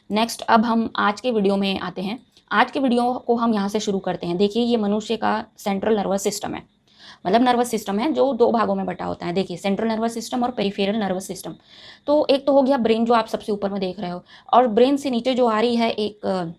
Next अब हम आज के वीडियो में आते हैं। आज के वीडियो को हम यहाँ से शुरू करते हैं। देखिए ये मनुष्य का सेंट्रल नर्वस सिस्टम है, मतलब नर्वस सिस्टम है जो दो भागों में बटा होता है। देखिए सेंट्रल नर्वस सिस्टम और पेरिफेरल नर्वस सिस्टम। तो एक तो हो गया ब्रेन जो आप सबसे ऊपर में देख रहे हो, और ब्रेन से नीचे जो आ रही है एक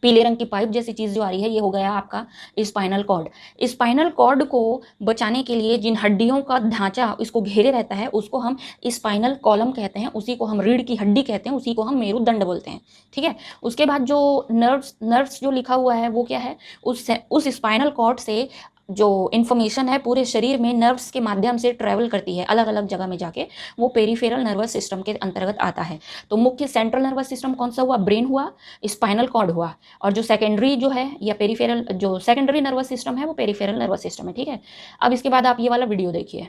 पीले रंग की पाइप जैसी चीज़ जो आ रही है, ये हो गया आपका स्पाइनल कॉर्ड। स्पाइनल कॉर्ड को बचाने के लिए जिन हड्डियों का ढांचा इसको घेरे रहता है उसको हम स्पाइनल कॉलम कहते हैं, उसी को हम रीढ़ की हड्डी कहते हैं, उसी को हम मेरुदंड बोलते हैं। ठीक है, उसके बाद जो नर्व्स जो लिखा हुआ है वो क्या है, उस स्पाइनल कॉर्ड से जो इन्फॉर्मेशन है पूरे शरीर में नर्व्स के माध्यम से ट्रैवल करती है अलग अलग जगह में जाके, वो पेरिफेरल नर्वस सिस्टम के अंतर्गत आता है। तो मुख्य सेंट्रल नर्वस सिस्टम कौन सा हुआ, ब्रेन हुआ, स्पाइनल कॉर्ड हुआ, और जो सेकेंडरी जो है या पेरिफेरल जो सेकेंडरी नर्वस सिस्टम है वो पेरिफेरल नर्वस सिस्टम है। ठीक है, अब इसके बाद आप ये वाला वीडियो देखिए।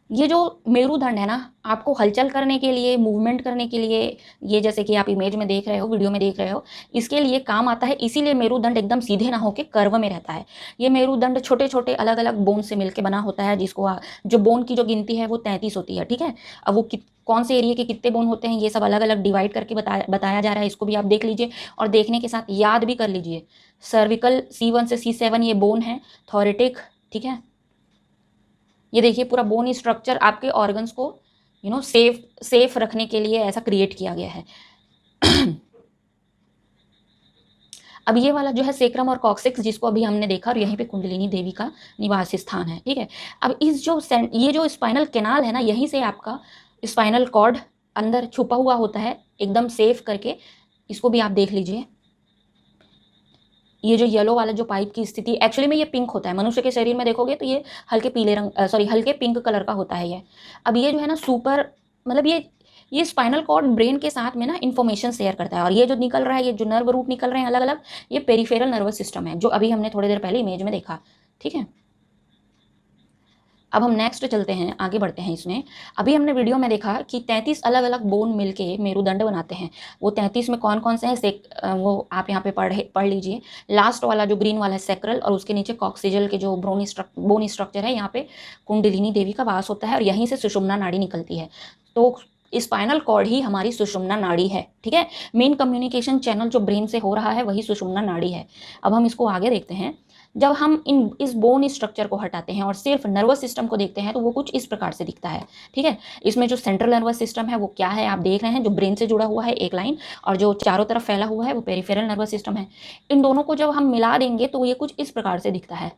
ये जो मेरुदंड है ना, आपको हलचल करने के लिए, मूवमेंट करने के लिए, ये जैसे कि आप इमेज में देख रहे हो, वीडियो में देख रहे हो, इसके लिए काम आता है। इसीलिए मेरुदंड एकदम सीधे ना होके कर्व में रहता है। ये मेरुदंड छोटे छोटे अलग अलग बोन से मिलकर बना होता है, जिसको जो बोन की जो गिनती है वो 33 होती है। ठीक है, अब वो कौन से एरिया के कितने बोन होते हैं ये सब अलग अलग डिवाइड करके बताया जा रहा है। इसको भी आप देख लीजिए और देखने के साथ याद भी कर लीजिए। सर्विकल C1 से C7 ये बोन है, थॉरेटिक। ठीक है, ये देखिए पूरा बोन स्ट्रक्चर आपके ऑर्गन्स को सेफ रखने के लिए ऐसा क्रिएट किया गया है। अब ये वाला जो है सेक्रम और कॉक्सिक्स जिसको अभी हमने देखा, और यहीं पे कुंडलिनी देवी का निवास स्थान है। ठीक है, अब ये जो स्पाइनल कैनाल है ना, यहीं से आपका स्पाइनल कॉर्ड अंदर छुपा हुआ होता है एकदम सेफ करके। इसको भी आप देख लीजिए। ये जो येलो वाला जो पाइप की स्थिति, एक्चुअली में ये पिंक होता है। मनुष्य के शरीर में देखोगे तो ये हल्के पीले रंग हल्के पिंक कलर का होता है ये। अब ये जो है ना मतलब ये स्पाइनल कॉर्ड ब्रेन के साथ में ना इन्फॉर्मेशन शेयर करता है, और ये जो निकल रहा है, ये जो नर्व रूट निकल रहे हैं अलग अलग, ये पेरिफेरल नर्वस सिस्टम है जो अभी हमने थोड़ी देर पहले इमेज में देखा। ठीक है, अब हम नेक्स्ट चलते हैं, आगे बढ़ते हैं इसमें। अभी हमने वीडियो में देखा कि 33 अलग अलग बोन मिलके मेरुदंड बनाते हैं। वो 33 में कौन कौन से हैं वो आप यहाँ पे पढ़ लीजिए। लास्ट वाला जो ग्रीन वाला है सैक्रल, और उसके नीचे कॉक्सिजल के जो बोन स्ट्रक्चर है, यहाँ पे कुंडलिनी देवी का वास होता है, और यहीं से सुषुम्ना नाड़ी निकलती है। तो स्पाइनल कॉर्ड ही हमारी सुषुम्ना नाड़ी है। ठीक है, मेन कम्युनिकेशन चैनल जो ब्रेन से हो रहा है वही सुषुम्ना नाड़ी है। अब हम इसको आगे देखते हैं। जब हम इस बोन स्ट्रक्चर को हटाते हैं और सिर्फ नर्वस सिस्टम को देखते हैं तो वो कुछ इस प्रकार से दिखता है। ठीक है, इसमें जो सेंट्रल नर्वस सिस्टम है वो क्या है, आप देख रहे हैं, जो ब्रेन से जुड़ा हुआ है एक लाइन, और जो चारों तरफ फैला हुआ है वो पेरिफेरल नर्वस सिस्टम है। इन दोनों को जब हम मिला देंगे तो ये कुछ इस प्रकार से दिखता है।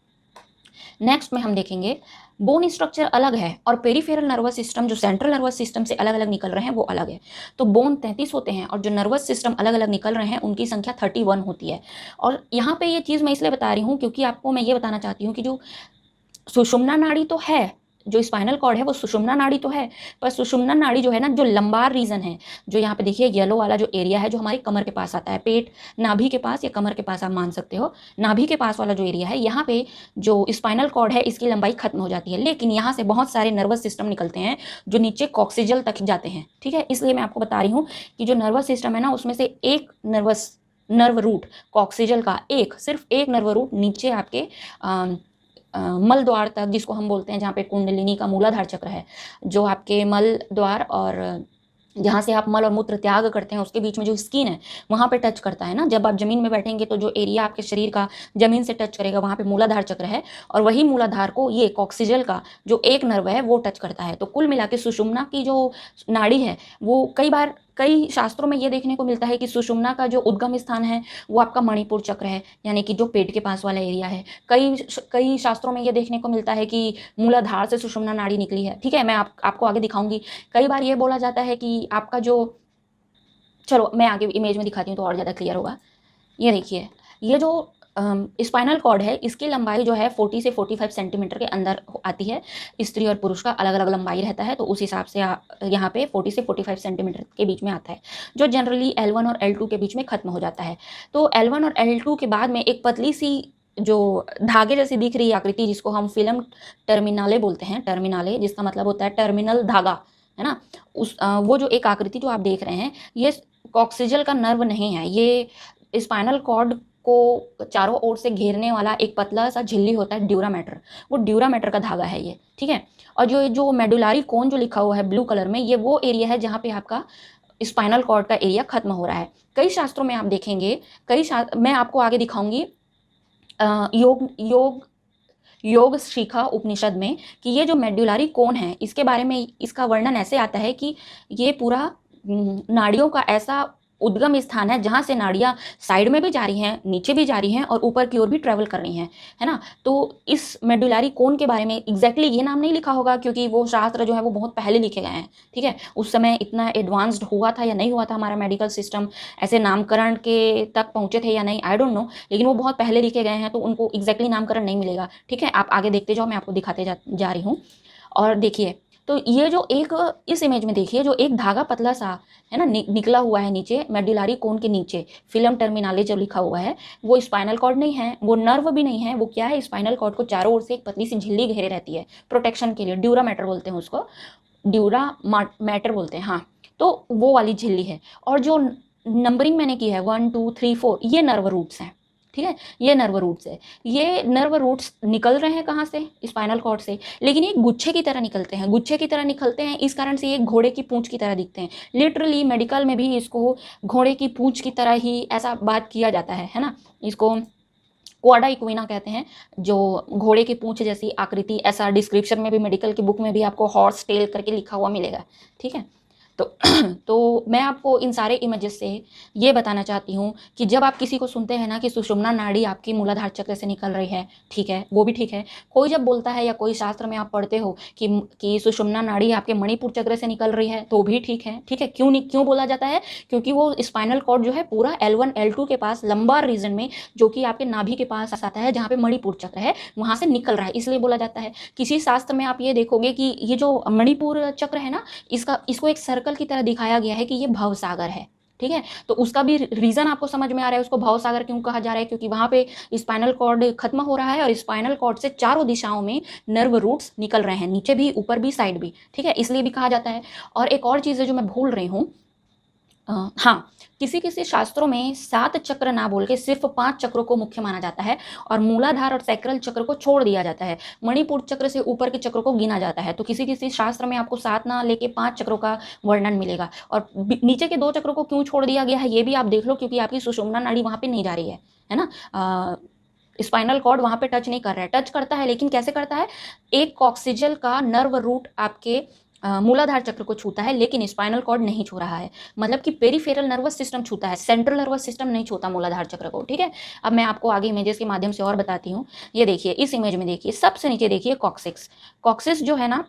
नेक्स्ट में हम देखेंगे बोन स्ट्रक्चर अलग है और पेरिफेरल नर्वस सिस्टम जो सेंट्रल नर्वस सिस्टम से अलग अलग निकल रहे हैं वो अलग है। तो बोन 33 होते हैं और जो नर्वस सिस्टम अलग अलग निकल रहे हैं उनकी संख्या 31 होती है। और यहाँ पे ये चीज़ मैं इसलिए बता रही हूँ क्योंकि आपको मैं ये बताना चाहती हूँ कि जो सुषुम्ना नाड़ी तो है, जो स्पाइनल कॉर्ड है वो सुषुम्ना नाड़ी तो है, पर सुषुम्ना नाड़ी जो है ना, जो लंबार रीजन है, जो यहाँ पे देखिए येलो वाला जो एरिया है जो हमारी कमर के पास आता है, पेट नाभि के पास या कमर के पास आप मान सकते हो, नाभि के पास वाला जो एरिया है, यहाँ पे जो स्पाइनल कॉर्ड है इसकी लंबाई खत्म हो जाती है। लेकिन यहाँ से बहुत सारे नर्वस सिस्टम निकलते हैं जो नीचे कॉक्सिजल तक जाते हैं। ठीक है, इसलिए मैं आपको बता रही हूँ कि जो नर्वस सिस्टम है ना, उसमें से एक नर्व रूट कॉक्सिजल का सिर्फ एक नर्व रूट नीचे आपके मल द्वार तक, जिसको हम बोलते हैं, जहाँ पे कुंडलिनी का मूलाधार चक्र है, जो आपके मल द्वार और जहाँ से आप मल और मूत्र त्याग करते हैं उसके बीच में जो स्किन है वहाँ पे टच करता है ना। जब आप जमीन में बैठेंगे तो जो एरिया आपके शरीर का जमीन से टच करेगा वहाँ पे मूलाधार चक्र है, और वही मूलाधार को ये कॉक्सिजल का जो एक नर्व है वो टच करता है। तो कुल मिला के सुषुम्ना की जो नाड़ी है वो कई शास्त्रों में ये देखने को मिलता है कि सुषुम्ना का जो उद्गम स्थान है वो आपका मणिपुर चक्र है, यानी कि जो पेट के पास वाला एरिया है। कई शास्त्रों में ये देखने को मिलता है कि मूलाधार से सुषुम्ना नाड़ी निकली है। ठीक है, मैं आपको आगे दिखाऊंगी। कई बार ये बोला जाता है कि आपका चलो मैं आगे इमेज में दिखाती हूँ तो और ज़्यादा क्लियर होगा। ये देखिए, ये जो स्पाइनल कॉर्ड है इसकी लंबाई जो है 40 से 45 सेंटीमीटर के अंदर आती है। स्त्री और पुरुष का अलग अलग लंबाई रहता है, तो उस हिसाब से यहाँ पे 40 से 45 सेंटीमीटर के बीच में आता है, जो जनरली L1 और L2 के बीच में खत्म हो जाता है। तो L1 और L2 के बाद में एक पतली सी जो धागे जैसी दिख रही आकृति, जिसको हम फिल्म टर्मिनाले बोलते हैं, टर्मिनाले जिसका मतलब होता है टर्मिनल धागा, है ना। वो जो एक आकृति जो आप देख रहे हैं ये कॉक्सिजल का नर्व नहीं है, ये स्पाइनल कॉर्ड को चारों ओर से घेरने वाला एक पतला सा झिल्ली होता है, ड्यूरामेटर, वो ड्यूरामेटर का धागा है ये। ठीक है, और जो मेडुलारी कोन जो लिखा हुआ है ब्लू कलर में, ये वो एरिया है जहाँ पे आपका स्पाइनल कॉर्ड का एरिया खत्म हो रहा है। कई शास्त्रों में आप देखेंगे, मैं आपको आगे दिखाऊंगी योग योग योग शिखा उपनिषद में कि ये जो मेड्युलरी कोन है इसके बारे में इसका वर्णन ऐसे आता है कि ये पूरा नाड़ियों का ऐसा उद्गम स्थान है जहाँ से नाड़ियाँ साइड में भी जा रही हैं, नीचे भी जा रही हैं और ऊपर की ओर भी ट्रेवल कर रही हैं, है ना। तो इस मेडुलरी कोन के बारे में एग्जैक्टली ये नाम नहीं लिखा होगा क्योंकि वो शास्त्र जो है वो बहुत पहले लिखे गए हैं, ठीक है। उस समय इतना एडवांस्ड हुआ था या नहीं हुआ था हमारा मेडिकल सिस्टम, ऐसे नामकरण के तक पहुंचे थे या नहीं, आई डोंट नो, लेकिन वो बहुत पहले लिखे गए हैं तो उनको एग्जैक्टली नामकरण नहीं मिलेगा, ठीक है। आप आगे देखते जाओ, मैं आपको दिखाते जा रही हूँ। और देखिए, तो ये जो एक इस इमेज में देखिए जो एक धागा पतला सा है ना निकला हुआ है नीचे मेडुलरी कोन के नीचे, फिल्म टर्मिनाले जो लिखा हुआ है वो स्पाइनल कॉर्ड नहीं है, वो नर्व भी नहीं है, वो क्या है, स्पाइनल कॉर्ड को चारों ओर से एक पतली सी झिल्ली घेरे रहती है प्रोटेक्शन के लिए, ड्यूरा मैटर बोलते हैं उसको, ड्यूरा मैटर बोलते हैं, हाँ। तो वो वाली झिल्ली है और जो नंबरिंग मैंने की है 1 2 3 4 ये नर्व रूट्स हैं, ठीक है। ये नर्व रूट्स है, ये नर्व रूट्स निकल रहे हैं कहाँ से, स्पाइनल कॉर्ड से, लेकिन ये गुच्छे की तरह निकलते हैं, गुच्छे की तरह निकलते हैं, इस कारण से ये घोड़े की पूंछ की तरह दिखते हैं। लिटरली मेडिकल में भी इसको घोड़े की पूंछ की तरह ही ऐसा बात किया जाता है ना। इसको क्वाडा इक्विना कहते हैं, जो घोड़े की पूंछ जैसी आकृति, ऐसा डिस्क्रिप्शन में भी मेडिकल की बुक में भी आपको हॉर्स टेल करके लिखा हुआ मिलेगा, ठीक है। तो तो मैं आपको इन सारे इमेजेस से ये बताना चाहती हूँ कि जब आप किसी को सुनते हैं ना कि सुषुम्ना नाड़ी आपकी मूलाधार चक्र से निकल रही है, ठीक है, वो भी ठीक है। कोई जब बोलता है या कोई शास्त्र में आप पढ़ते हो कि सुषुम्ना नाड़ी आपके मणिपुर चक्र से निकल रही है, तो भी ठीक है, ठीक है। क्यों बोला जाता है, क्योंकि वो स्पाइनल कॉर्ड जो है पूरा L1 L2 के पास लंबार रीजन में, जो कि आपके नाभि के पास आता है जहाँ पे मणिपुर चक्र है, वहाँ से निकल रहा है, इसलिए बोला जाता है। किसी शास्त्र में आप ये देखोगे कि ये जो मणिपुर चक्र है ना, इसको एक सर्कल की तरह दिखाया गया है कि ये भवसागर है, ठीक है। तो उसका भी रीजन आपको समझ में आ रहा है, उसको भवसागर क्यों कहा जा रहा है, क्योंकि वहां पे स्पाइनल कॉर्ड खत्म हो रहा है और स्पाइनल कॉर्ड से चारों दिशाओं में नर्व रूट्स निकल रहे हैं, नीचे भी, ऊपर भी, साइड भी, ठीक है, इसलिए भी कहा जाता है। और एक और चीज़ है जो मैं भूल रही हूँ, हाँ, किसी शास्त्रों में 7 चक्र ना बोल के सिर्फ 5 चक्रों को मुख्य माना जाता है और मूलाधार और सैक्रल चक्र को छोड़ दिया जाता है, मणिपुर चक्र से ऊपर के चक्रों को गिना जाता है। तो किसी शास्त्र में आपको 7 ना लेके 5 चक्रों का वर्णन मिलेगा। और नीचे के 2 चक्रों को क्यों छोड़ दिया गया है ये भी आप देख लो, क्योंकि आपकी सुषुम्ना नाड़ी वहां पे नहीं जा रही है ना। स्पाइनल कॉर्ड वहां पे टच नहीं कर रहा है, टच करता है लेकिन कैसे करता है, एक कॉक्सिजल का नर्व रूट आपके मूलाधार चक्र को छूता है लेकिन स्पाइनल कॉर्ड नहीं छू रहा है, मतलब कि पेरिफेरल नर्वस सिस्टम छूता है, सेंट्रल नर्वस सिस्टम नहीं छूता मूलाधार चक्र को, ठीक है। अब मैं आपको आगे इमेजेस के माध्यम से और बताती हूँ। ये देखिए, इस इमेज में देखिए, सबसे नीचे देखिए कॉक्सिक्स, कॉक्सिस जो है ना,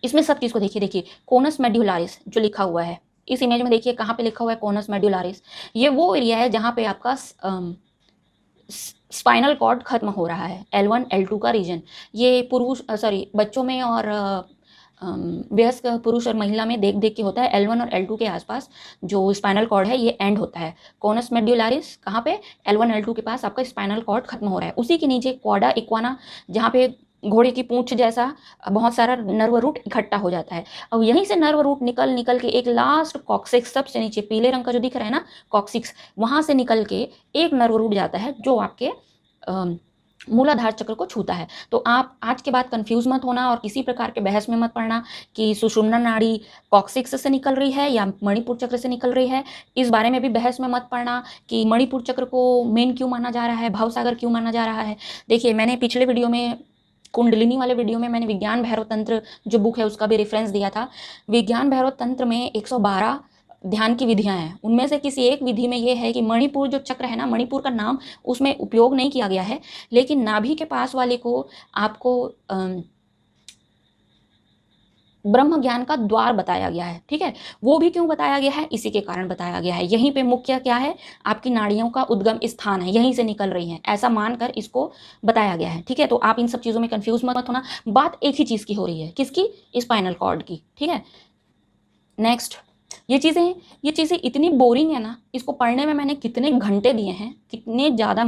इसमें सब चीज़ को देखिए कोनस मेड्युलारिस जो लिखा हुआ है इस इमेज में, देखिए कहाँ पे लिखा हुआ है कोनस मेड्युलारिस, ये वो एरिया है जहाँ पे आपका स्पाइनल कॉर्ड खत्म हो रहा है, L1 L2 का रीजन। ये बच्चों में और वयस्क पुरुष और महिला में देख के होता है, L1 और L2 के आसपास जो स्पाइनल कॉर्ड है ये एंड होता है। कोनस मेड्युलारिस कहाँ पे, L1 L2 के पास आपका स्पाइनल कॉर्ड खत्म हो रहा है। उसी के नीचे क्वाडा इक्वाना, जहाँ पे घोड़े की पूंछ जैसा बहुत सारा नर्व रूट इकट्ठा हो जाता है। अब यहीं से नर्व रूट निकल के एक लास्ट कॉक्सिक्स, सबसे नीचे पीले रंग का जो दिख रहा है ना कॉक्सिक्स, वहां से निकल के एक नर्व रूट जाता है जो आपके मूलाधार चक्र को छूता है। तो आप आज के बाद कंफ्यूज मत होना और किसी प्रकार के बहस में मत पड़ना कि सुषुम्ना नाड़ी कॉक्सिक्स से निकल रही है या मणिपुर चक्र से निकल रही है। इस बारे में भी बहस में मत पड़ना कि मणिपुर चक्र को मेन क्यों माना जा रहा है, भवसागर क्यों माना जा रहा है। देखिए, मैंने पिछले वीडियो में, कुंडलिनी वाले वीडियो में, मैंने विज्ञान भैरव तंत्र जो बुक है उसका भी रेफरेंस दिया था। विज्ञान भैरव तंत्र में 112 ध्यान की विधियां हैं, उनमें से किसी एक विधि में ये है कि मणिपुर जो चक्र है ना, मणिपुर का नाम उसमें उपयोग नहीं किया गया है, लेकिन नाभि के पास वाले को आपको ब्रह्म ज्ञान का द्वार बताया गया है, ठीक है। वो भी क्यों बताया गया है, इसी के कारण बताया गया है। यहीं पे मुख्य क्या है, आपकी नाड़ियों का उद्गम स्थान है, यहीं से निकल रही हैं, ऐसा मानकर इसको बताया गया है, ठीक है। तो आप इन सब चीज़ों में कंफ्यूज मत होना, बात एक ही चीज़ की हो रही है, किसकी, स्पाइनल कॉर्ड की, ठीक है। नेक्स्ट, ये चीज़ें इतनी बोरिंग है ना, इसको पढ़ने में मैंने कितने घंटे दिए हैं, कितने ज़्यादा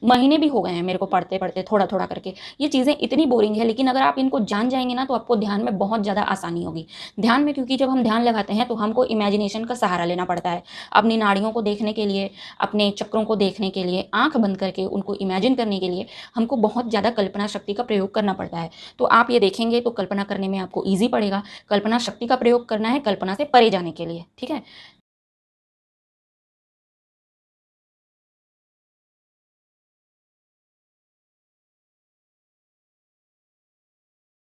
महीने भी हो गए हैं मेरे को पढ़ते पढ़ते थोड़ा थोड़ा करके। ये चीज़ें इतनी बोरिंग है, लेकिन अगर आप इनको जान जाएंगे ना तो आपको ध्यान में बहुत ज़्यादा आसानी होगी। ध्यान में, क्योंकि जब हम ध्यान लगाते हैं तो हमको इमेजिनेशन का सहारा लेना पड़ता है। अपनी नाड़ियों को देखने के लिए, अपने चक्रों को देखने के लिए, आँख बंद करके उनको इमेजिन करने के लिए हमको बहुत ज़्यादा कल्पना शक्ति का प्रयोग करना पड़ता है। तो आप ये देखेंगे तो कल्पना करने में आपको ईजी पड़ेगा। कल्पना शक्ति का प्रयोग करना है कल्पना से परे जाने के लिए, ठीक है।